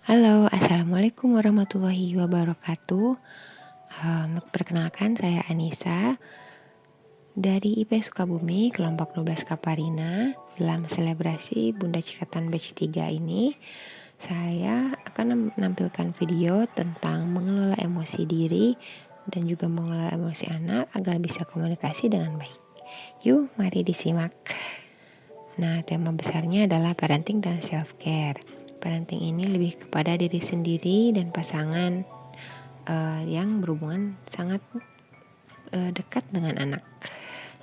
Halo, assalamualaikum warahmatullahi wabarakatuh. Perkenalkan saya Anissa dari IP Sukabumi, kelompok 12 Kaparina. Dalam selebrasi Bunda Cikatan Batch 3 ini, saya akan menampilkan video tentang mengelola emosi diri dan juga mengelola emosi anak agar bisa komunikasi dengan baik. Yuk, mari disimak. Nah, tema besarnya adalah parenting dan self-care. Parenting ini lebih kepada diri sendiri dan pasangan yang berhubungan sangat dekat dengan anak.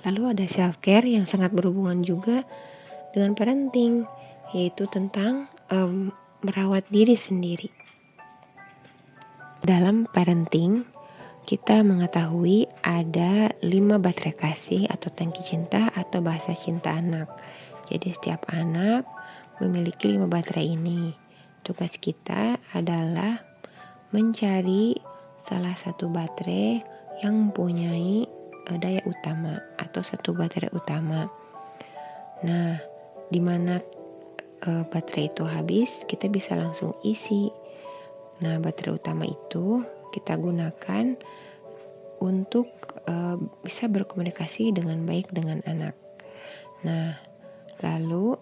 Lalu ada self-care yang sangat berhubungan juga dengan parenting, yaitu tentang merawat diri sendiri. Dalam parenting, kita mengetahui ada 5 baterai kasih atau tangki cinta atau bahasa cinta anak. Jadi setiap anak memiliki 5 baterai ini. Tugas kita adalah mencari salah satu baterai yang mempunyai daya utama atau satu baterai utama. Nah, di mana baterai itu habis, kita bisa langsung isi. Nah, baterai utama itu kita gunakan untuk bisa berkomunikasi dengan baik dengan anak. Nah, lalu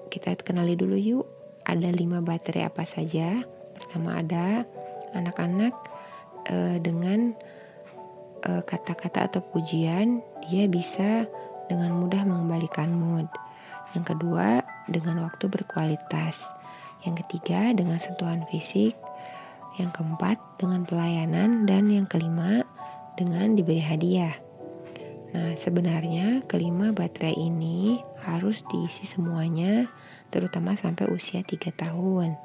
kita kenali dulu yuk, ada 5 baterai apa saja. Pertama ada anak-anak dengan kata-kata atau pujian, dia bisa dengan mudah mengembalikan mood. Yang kedua, dengan waktu berkualitas. Yang ketiga, dengan sentuhan fisik. Yang keempat, dengan pelayanan. Dan yang kelima, dengan diberi hadiah. Nah, sebenarnya kelima baterai ini harus diisi semuanya, terutama sampai usia 3 tahun.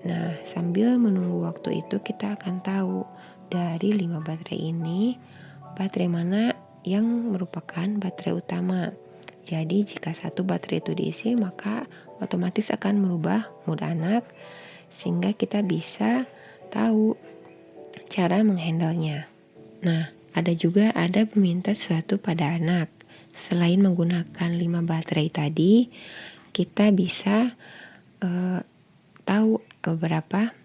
Nah, sambil menunggu waktu itu kita akan tahu dari 5 baterai ini, baterai mana yang merupakan baterai utama. Jadi jika satu baterai itu diisi, maka otomatis akan merubah mood anak, sehingga kita bisa tahu cara menghandlenya. Nah, ada meminta sesuatu pada anak. Selain menggunakan 5 baterai tadi, kita bisa tahu beberapa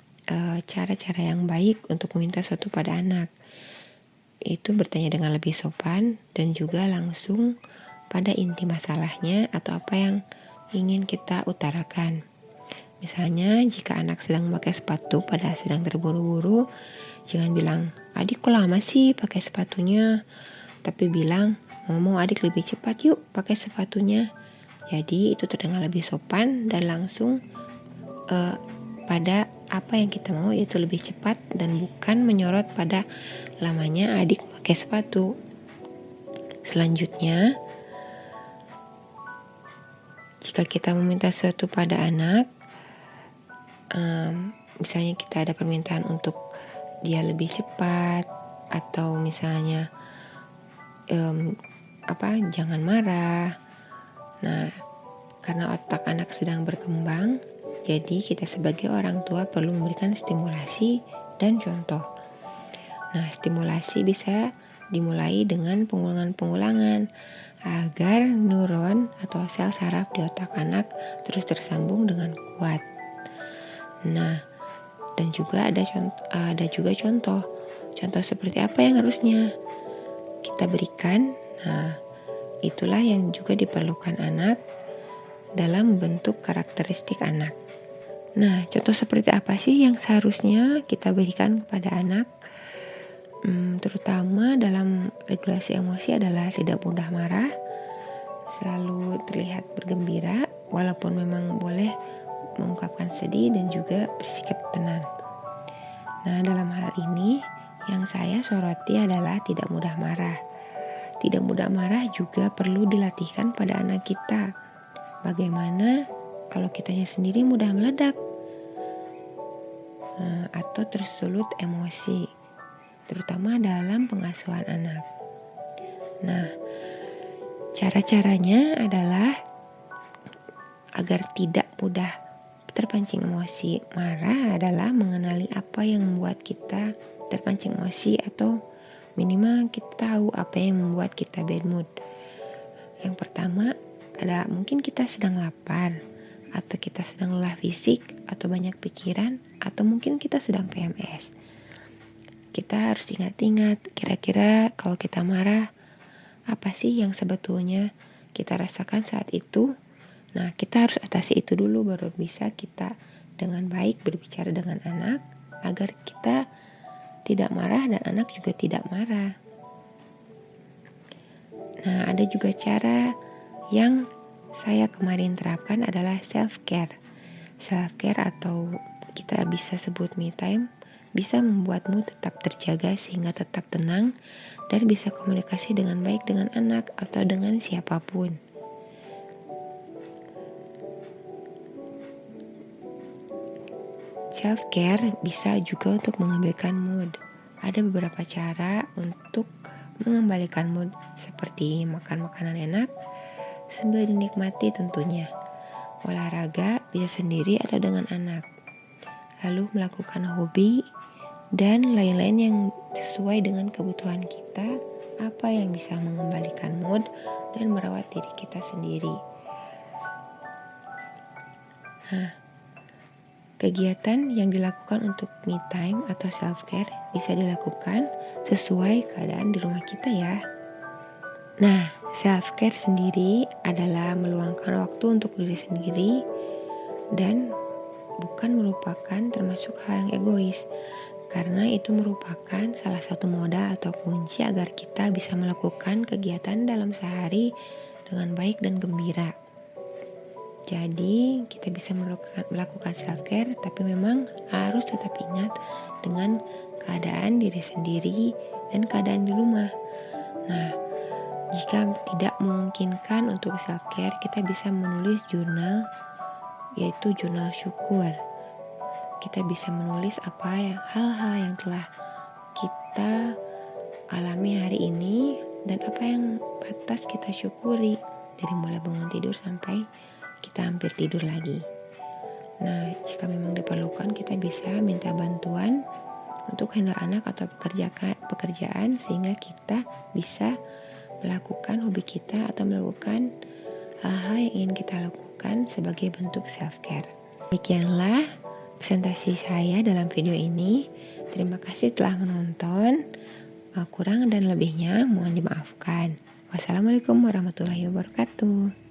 cara-cara yang baik untuk meminta sesuatu pada anak. Itu bertanya dengan lebih sopan dan juga langsung pada inti masalahnya atau apa yang ingin kita utarakan. Misalnya, jika anak sedang memakai sepatu pada sedang terburu-buru, jangan bilang, "Adik kok lama sih pakai sepatunya?" Tapi bilang, "Mau adik lebih cepat yuk pakai sepatunya." Jadi itu terdengar lebih sopan dan langsung pada apa yang kita mau, yaitu lebih cepat dan bukan menyorot pada lamanya adik pakai sepatu. Selanjutnya, jika kita meminta sesuatu pada anak, misalnya kita ada permintaan untuk dia lebih cepat, atau misalnya jangan marah. Nah, karena otak anak sedang berkembang, jadi kita sebagai orang tua perlu memberikan stimulasi dan contoh. Nah, stimulasi bisa dimulai dengan pengulangan-pengulangan agar neuron atau sel saraf di otak anak terus tersambung dengan kuat. Nah, dan juga ada contoh. Contoh seperti apa yang harusnya kita berikan. Nah, itulah yang juga diperlukan anak dalam membentuk karakteristik anak. Nah, contoh seperti apa sih yang seharusnya kita berikan kepada anak? Terutama dalam regulasi emosi adalah tidak mudah marah, selalu terlihat bergembira, walaupun memang boleh mengungkapkan sedih dan juga bersikap tenang. Nah, dalam hal ini yang saya soroti adalah tidak mudah marah. Tidak mudah marah juga perlu dilatihkan pada anak kita. Bagaimana kalau kitanya sendiri mudah meledak atau tersulut emosi, terutama dalam pengasuhan anak. Nah, cara-caranya adalah agar tidak mudah terpancing emosi marah adalah mengenali apa yang membuat kita terpancing emosi, atau minimal kita tahu apa yang membuat kita bad mood. Yang pertama, mungkin kita sedang lapar atau kita sedang lelah fisik, atau banyak pikiran, atau mungkin kita sedang PMS. Kita harus ingat-ingat, kira-kira kalau kita marah, apa sih yang sebetulnya kita rasakan saat itu? Nah, kita harus atasi itu dulu, baru bisa kita dengan baik berbicara dengan anak, agar kita tidak marah dan anak juga tidak marah. Nah, ada juga cara yang saya kemarin terapkan adalah self-care. Self-care atau kita bisa sebut me time, bisa membuatmu tetap terjaga sehingga tetap tenang dan bisa komunikasi dengan baik dengan anak atau dengan siapapun. Self-care bisa juga untuk mengembalikan mood. Ada beberapa cara untuk mengembalikan mood, seperti makan makanan enak sambil dinikmati tentunya. Olahraga bisa sendiri atau dengan anak. Lalu melakukan hobi dan lain-lain yang sesuai dengan kebutuhan kita, apa yang bisa mengembalikan mood dan merawat diri kita sendiri. Nah, kegiatan yang dilakukan untuk me time atau self-care bisa dilakukan sesuai keadaan di rumah kita ya. Nah, self-care sendiri adalah meluangkan waktu untuk diri sendiri dan bukan merupakan termasuk hal yang egois, karena itu merupakan salah satu modal atau kunci agar kita bisa melakukan kegiatan dalam sehari dengan baik dan gembira. Jadi kita bisa melakukan self-care, tapi memang harus tetap ingat dengan keadaan diri sendiri dan keadaan di rumah. Nah, jika tidak memungkinkan untuk self-care, kita bisa menulis jurnal, yaitu jurnal syukur. Kita bisa menulis hal-hal yang telah kita alami hari ini dan apa yang pantas kita syukuri dari mulai bangun tidur sampai kita hampir tidur lagi. Nah, jika memang diperlukan, kita bisa minta bantuan untuk handle anak atau pekerjaan sehingga kita bisa melakukan hobi kita atau melakukan hal-hal yang ingin kita lakukan sebagai bentuk self-care. Demikianlah presentasi saya dalam video ini. Terima kasih telah menonton. Kurang dan lebihnya mohon dimaafkan. Wassalamualaikum warahmatullahi wabarakatuh.